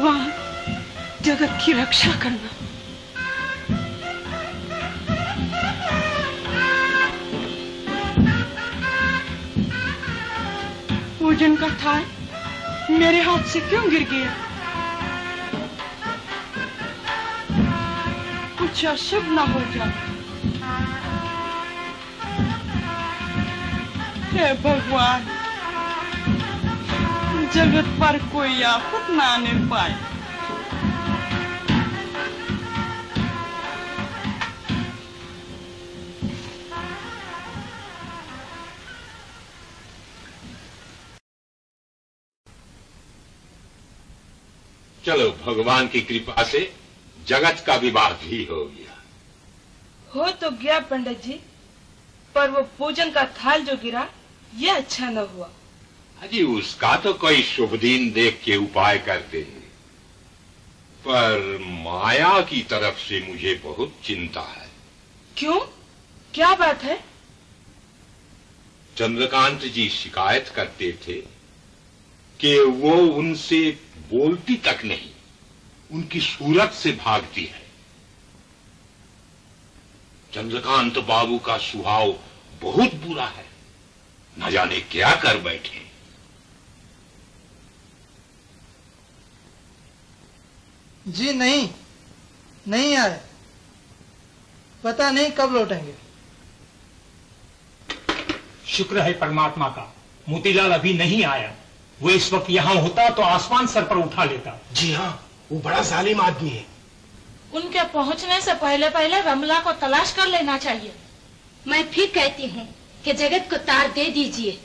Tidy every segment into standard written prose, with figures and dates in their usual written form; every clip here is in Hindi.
भगवान जगत की रक्षा करना। पूजन का थाल मेरे हाथ से क्यों गिर गया? कुछ अशुभ ना हो जाए। हे भगवान, जगत पर कोई आफत ना आने पाए। चलो, भगवान की कृपा से जगत का विवाह भी हो गया। हो तो गया पंडित जी, पर वो पूजन का थाल जो गिरा ये अच्छा न हुआ। अजी उसका तो कोई शुभ दिन देख के उपाय करते हैं, पर माया की तरफ से मुझे बहुत चिंता है। क्यों, क्या बात है? चंद्रकांत जी शिकायत करते थे कि वो उनसे बोलती तक नहीं, उनकी सूरत से भागती है। चंद्रकांत बाबू का स्वभाव बहुत बुरा है, न जाने क्या कर बैठे। जी नहीं आए, पता नहीं कब लौटेंगे। शुक्र है परमात्मा का, मोतीलाल अभी नहीं आया। वो इस वक्त यहाँ होता तो आसमान सर पर उठा लेता। जी हाँ, वो बड़ा जालिम आदमी है। उनके पहुँचने से पहले पहले रमला को तलाश कर लेना चाहिए। मैं फिर कहती हूँ कि जगत को तार दे दीजिए।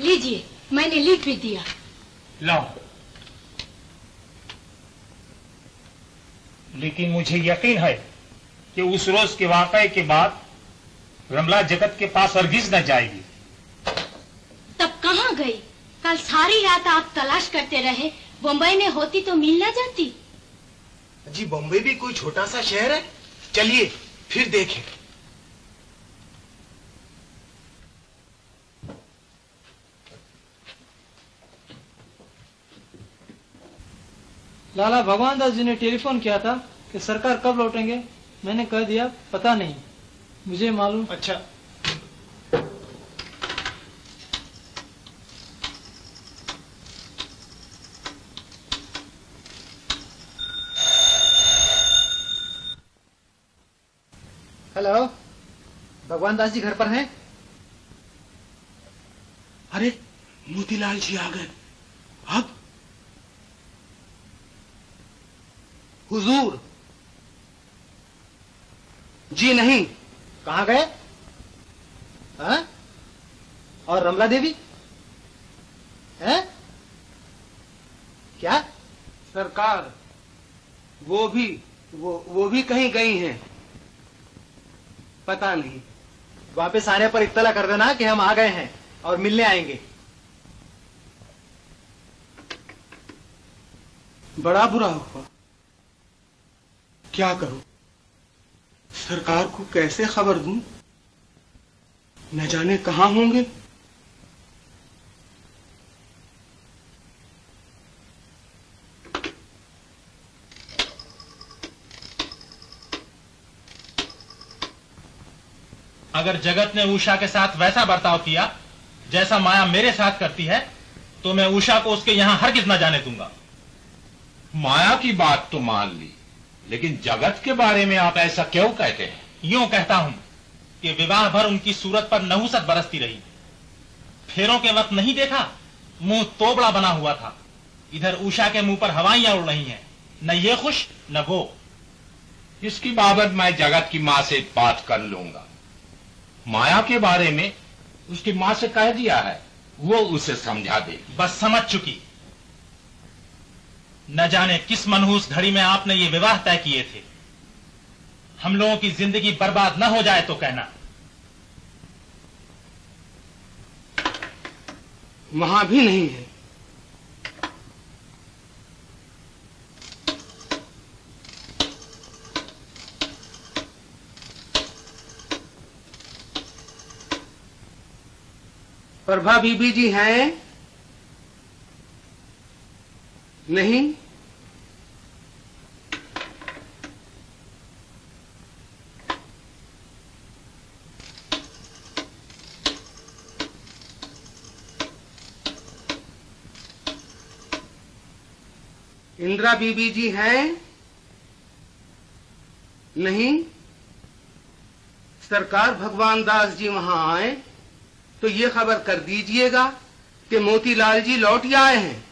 लीजिए, मैंने लिख भी दिया। लाओ। लेकिन मुझे यकीन है कि उस रोज के वाकये के बाद रमला जगत के पास हरगिज न जाएगी। तब कहाँ गई? कल सारी रात आप तलाश करते रहे, बम्बई में होती तो मिल न जाती। जी बम्बई भी कोई छोटा सा शहर है? चलिए फिर देखें। लाला भगवान दास जी ने टेलीफोन किया था कि सरकार कब लौटेंगे। मैंने कह दिया पता नहीं, मुझे मालूम। अच्छा, हेलो, भगवान दास जी घर पर हैं? अरे मोतीलाल जी आ गए। अब हुजूर। जी नहीं। कहाँ गए? हाँ? और रमला देवी हैं? क्या? सरकार, वो भी कहीं गई हैं। पता नहीं। वापस आने पर इत्तला कर देना कि हम आ गए हैं और मिलने आएंगे। बड़ा बुरा हुआ। क्या करूं? सरकार को कैसे खबर दूं? न जाने कहां होंगे। अगर जगत ने उषा के साथ वैसा बर्ताव किया जैसा माया मेरे साथ करती है, तो मैं उषा को उसके यहां हरगिज न जाने दूंगा। माया की बात तो मान ली, लेकिन जगत के बारे में आप ऐसा क्यों कहते हैं? यूं कहता हूं कि विवाह भर उनकी सूरत पर नहुसत बरसती रही। फेरों के वक्त नहीं देखा, मुंह तोबड़ा बना हुआ था। इधर उषा के मुंह पर हवाइयां उड़ रही हैं, न ये खुश न वो। इसकी बाबत मैं जगत की माँ से बात कर लूंगा। माया के बारे में उसकी माँ से कह दिया है, वो उसे समझा दे। बस समझ चुकी। न जाने किस मनहूस घड़ी में आपने ये विवाह तय किए थे। हम लोगों की जिंदगी बर्बाद न हो जाए तो कहना। वहां भी नहीं है। प्रभा बीबी जी हैं? नहीं। इंदिरा बीबी जी हैं? नहीं। सरकार भगवान दास जी वहां आए तो ये खबर कर दीजिएगा कि मोतीलाल जी लौट आए हैं।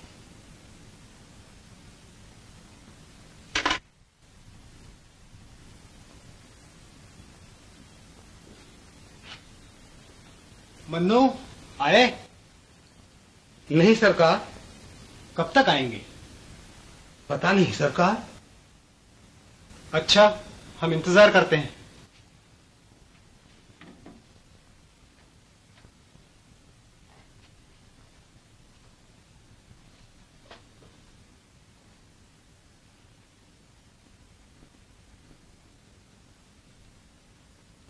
मन्नू आए? नहीं सरकार। कब तक आएंगे? पता नहीं सरकार। अच्छा, हम इंतजार करते हैं।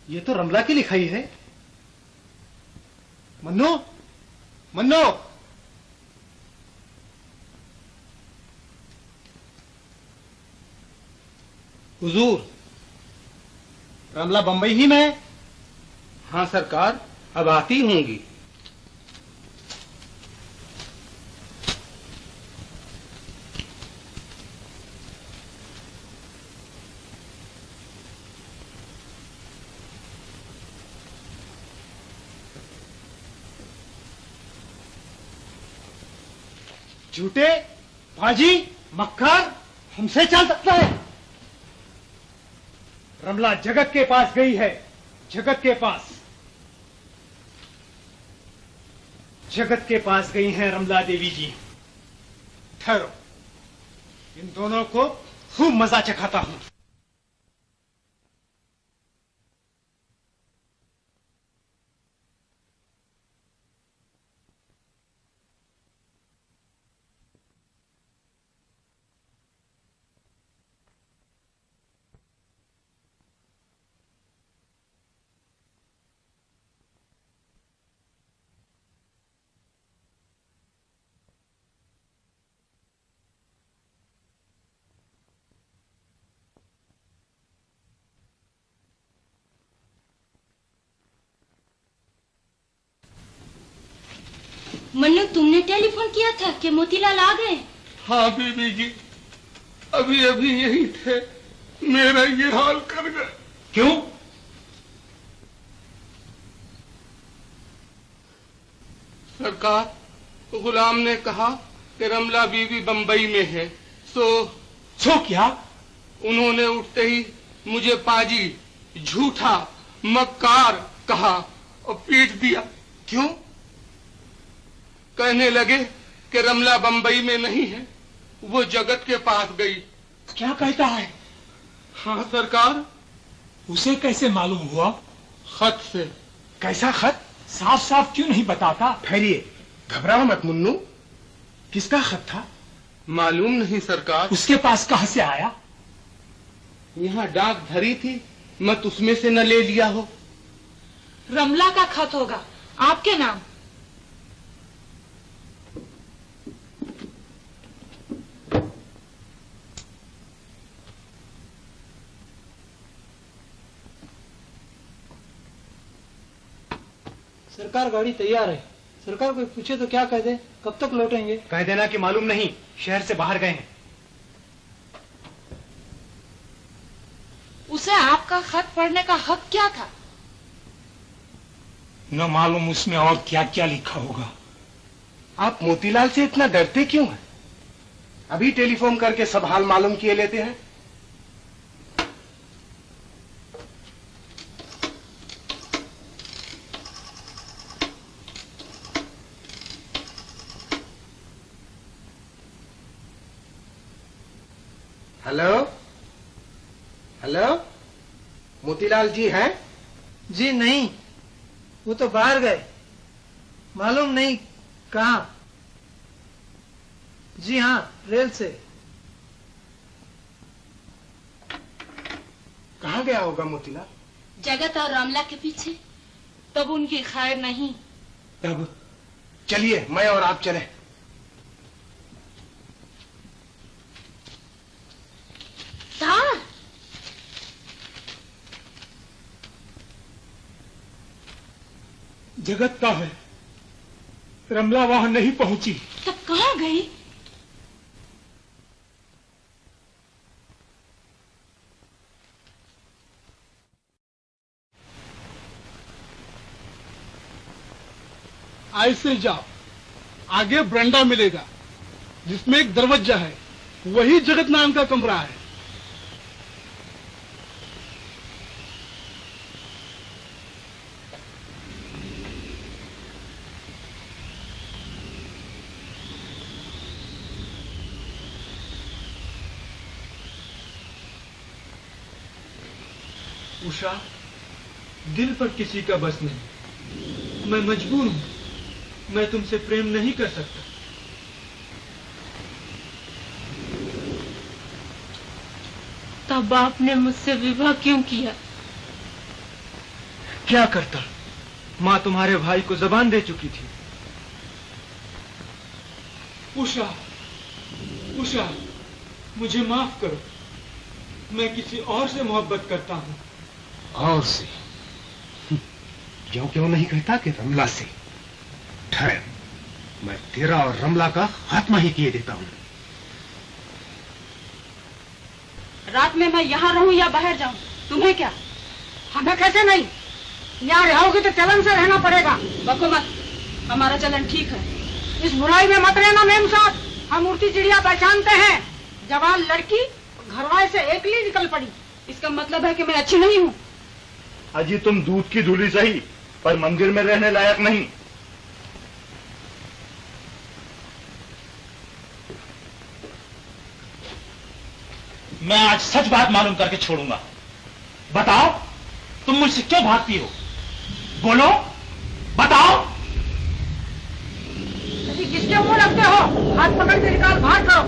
ये तो रमला की लिखाई है। मन्नू, मन्नू, हुजूर, रमला बंबई ही में है? हाँ सरकार, अब आती होंगी। झूठे, बाजी, मक्कार, हमसे चल सकता है? रमला जगत के पास गई है, जगत के पास। जगत के पास गई हैं रमला देवी जी। ठहरो, इन दोनों को खूब मजा चखाता हूं। मन्नू, तुमने टेलीफोन किया था कि मोतीलाल आ गए? हाँ बीबी जी, अभी अभी यही थे, मेरा ये हाल कर गए। क्यों? सरकार, गुलाम ने कहा कि रमला बीबी बंबई में है, सो क्या? उन्होंने उठते ही मुझे पाजी, झूठा, मक्कार कहा और पीट दिया। क्यों? कहने लगे कि रमला बंबई में नहीं है, वो जगत के पास गई। क्या कहता है? हाँ सरकार। उसे कैसे मालूम हुआ? खत से। कैसा खत? साफ साफ क्यों नहीं बताता? ठहरिए, घबराओ मत मुन्नू। किसका खत था? मालूम नहीं सरकार। उसके पास कहां से आया? यहाँ डाक धरी थी, मत उसमें से न ले लिया हो। रमला का खत होगा, आपके नाम। सरकार, गाड़ी तैयार है। सरकार कोई पूछे तो क्या कह दे? कब तक लौटेंगे? कह देना कि मालूम नहीं, शहर से बाहर गए हैं। उसे आपका खत पढ़ने का हक क्या था? न मालूम उसमें और क्या क्या लिखा होगा। आप मोतीलाल से इतना डरते क्यों हैं? अभी टेलीफोन करके सब हाल मालूम किए लेते हैं। हेलो हेलो, मोतीलाल जी हैं? जी नहीं, वो तो बाहर गए, मालूम नहीं कहाँ। जी हाँ, रेल से। कहाँ गया होगा मोतीलाल? जगत और रमला के पीछे। तब उनकी खैर नहीं। तब चलिए, मैं और आप चलें। तार, जगत का है, रमला वहां नहीं पहुंची। तब कहाँ गई? ऐसे जाओ, आगे बरंडा मिलेगा जिसमें एक दरवाजा है, वही जगत नाम का कमरा है। उषा, दिल पर किसी का बस नहीं। मैं मजबूर हूं। मैं तुमसे प्रेम नहीं कर सकता। तब आपने मुझसे विवाह क्यों किया? क्या करता? माँ तुम्हारे भाई को जबान दे चुकी थी। उषा, उषा, मुझे माफ करो। मैं किसी और से मोहब्बत करता हूँ। और से? क्यों नहीं कहता कि रमला से? ठहर, मैं तेरा और रमला का खात्मा ही किए देता हूँ। रात में मैं यहाँ रहूं या बाहर जाऊं, तुम्हें क्या? हमें कैसे नहीं? यहाँ रहोगी तो चलन से रहना पड़ेगा। बको मत, हमारा चलन ठीक है। इस बुराई में मत रहना मेम साहब। हम उड़ती चिड़िया पहचानते हैं। जवान लड़की घरवाले से एकली निकल पड़ी। इसका मतलब है कि मैं अच्छी नहीं हूँ। अजी तुम दूध की धूली सही, पर मंदिर में रहने लायक नहीं। मैं आज सच बात मालूम करके छोड़ूंगा। बताओ, तुम मुझसे क्यों भागती हो? बोलो, बताओ। किसके मुंह रखते हो? हाथ पकड़ के निकाल, बाहर करो।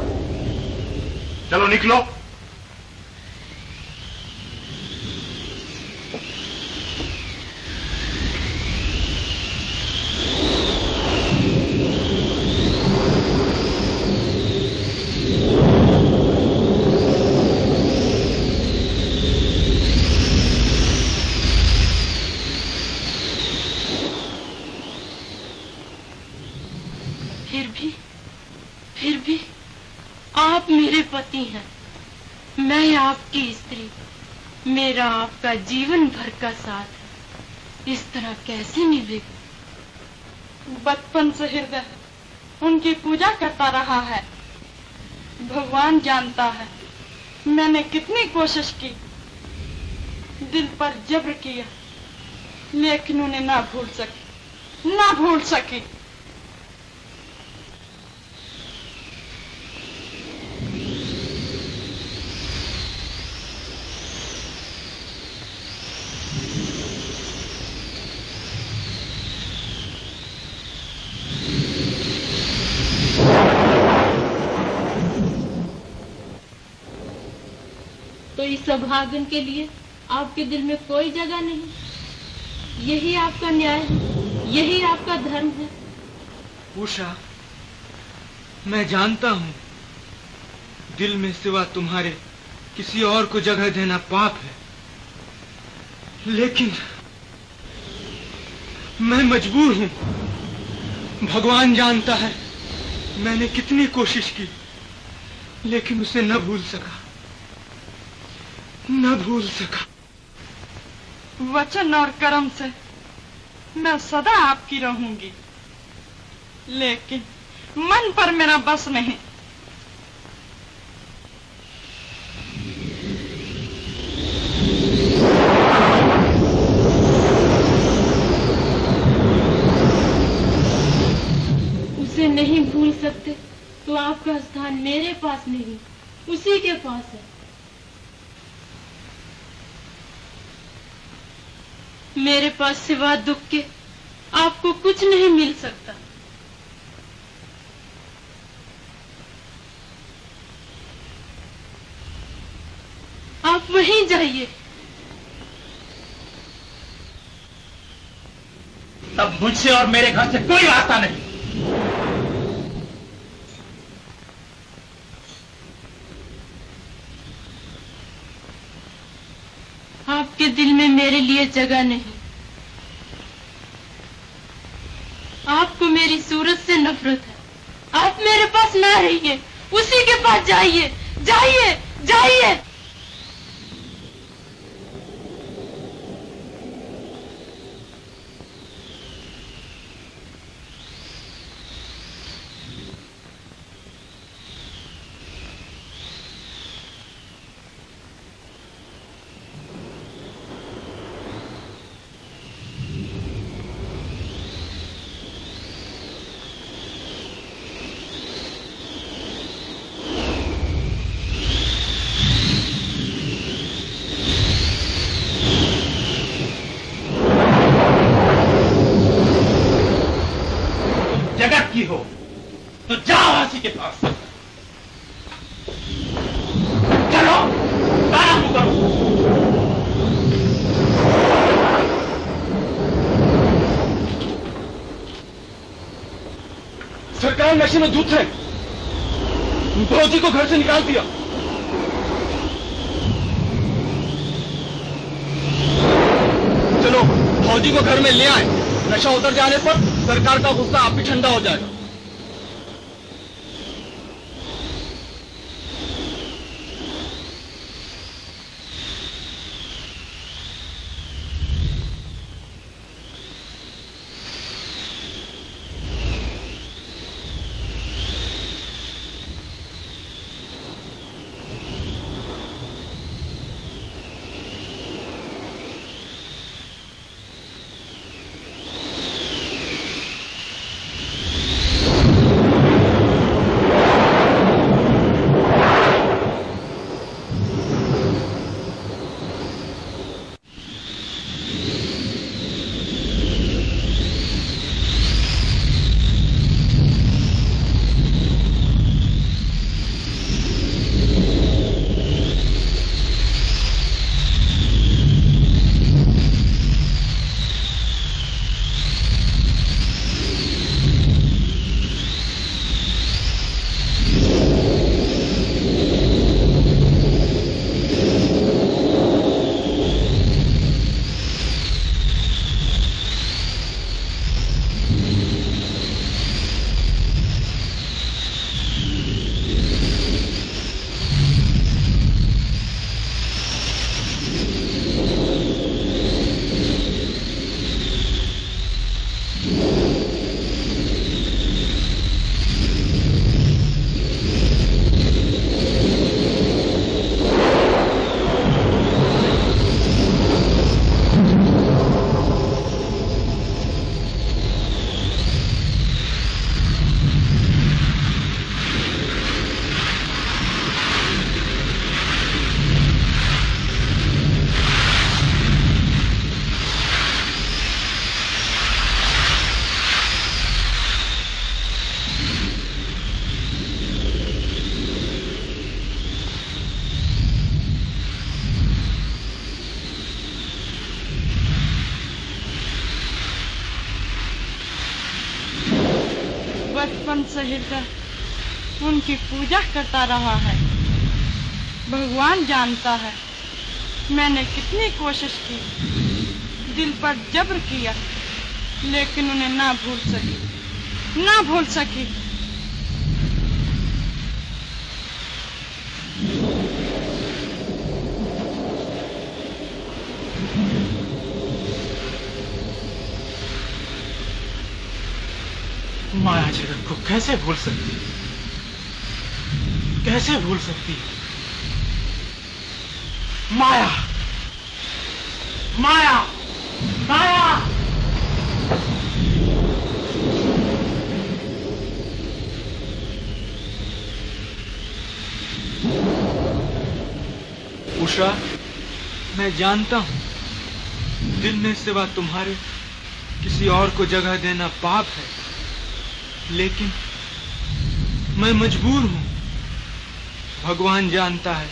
चलो निकलो। फिर भी आप मेरे पति हैं, मैं आपकी स्त्री। मेरा आपका जीवन भर का साथ है, इस तरह कैसे निभेगा? बचपन से हृदय उनकी पूजा करता रहा है। भगवान जानता है मैंने कितनी कोशिश की, दिल पर जब्र किया, लेकिन उन्हें ना भूल सकी। तो इस अभागन के लिए आपके दिल में कोई जगह नहीं? यही आपका न्याय है, यही आपका धर्म है? उषा, मैं जानता हूँ दिल में सिवा तुम्हारे किसी और को जगह देना पाप है, लेकिन मैं मजबूर हूँ। भगवान जानता है मैंने कितनी कोशिश की, लेकिन उसे न भूल सका। वचन और कर्म से मैं सदा आपकी रहूंगी, लेकिन मन पर मेरा बस नहीं। उसे नहीं भूल सकते तो आपका स्थान मेरे पास नहीं, उसी के पास है। मेरे पास सिवा दुख के आपको कुछ नहीं मिल सकता। आप वहीं जाइए। तब मुझसे और मेरे घर से कोई रास्ता नहीं। आपके दिल में मेरे लिए जगह नहीं। आपको मेरी सूरत से नफरत है। आप मेरे पास ना रहिए, उसी के पास जाइए, जाइए। करती हो तो जाओ हाथी के पास। चलो गाना करो। सरकार नशे में धुत है, फौजी को घर से निकाल दिया। चलो फौजी को घर में ले आए, नशा उतर जाने पर सरकार का गुस्सा आप भी ठंडा हो जाएगा। बचपन से हृदय उनकी पूजा करता रहा है। भगवान जानता है मैंने कितनी कोशिश की, दिल पर जब्र किया, लेकिन उन्हें ना भूल सकी। माया जगत को कैसे भूल सकती, कैसे भूल सकती? माया, माया, माया। उषा, मैं जानता हूं दिल में सिवा तुम्हारे किसी और को जगह देना पाप है, लेकिन मैं मजबूर हूं। भगवान जानता है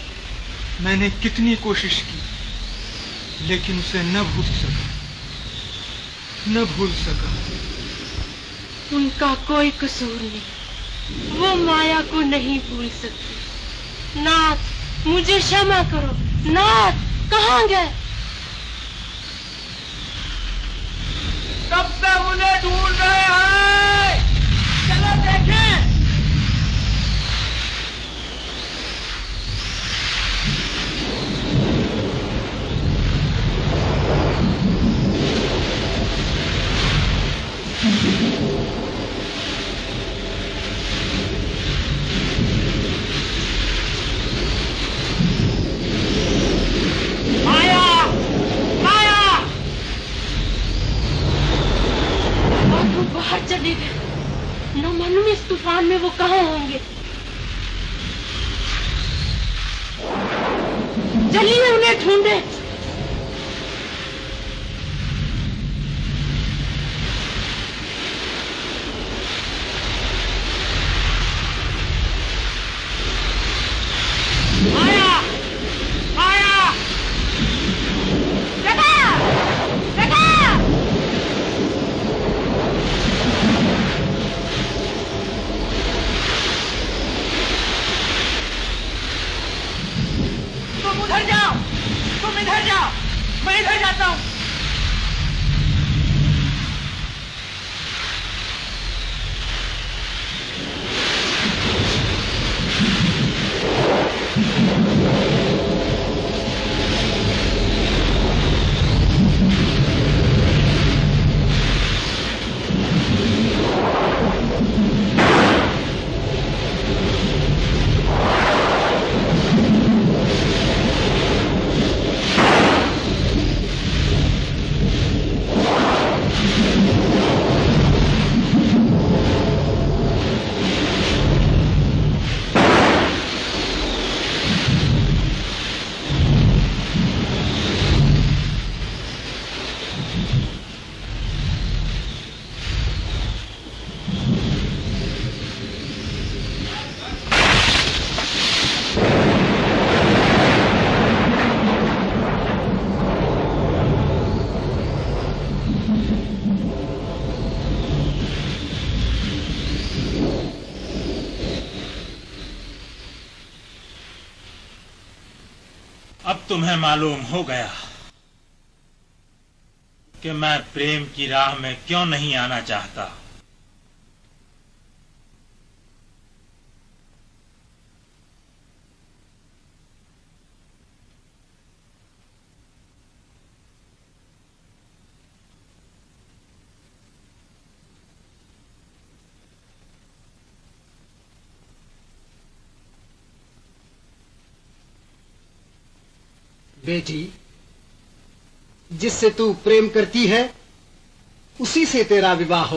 मैंने कितनी कोशिश की, लेकिन उसे न भूल सका। उनका कोई कसूर नहीं, वो माया को नहीं भूल सकती। नाथ, मुझे क्षमा करो। नाथ, कहाँ गए? कब से उन्हें ढूंढ रहे हैं, चलो देखें। चले गए। न मालूम इस तूफान में वो कहाँ होंगे। चलिए उन्हें ढूंढे। तुम्हें मालूम हो गया कि मैं प्रेम की राह में क्यों नहीं आना चाहता। बेटी, जिससे तू प्रेम करती है उसी से तेरा विवाह हो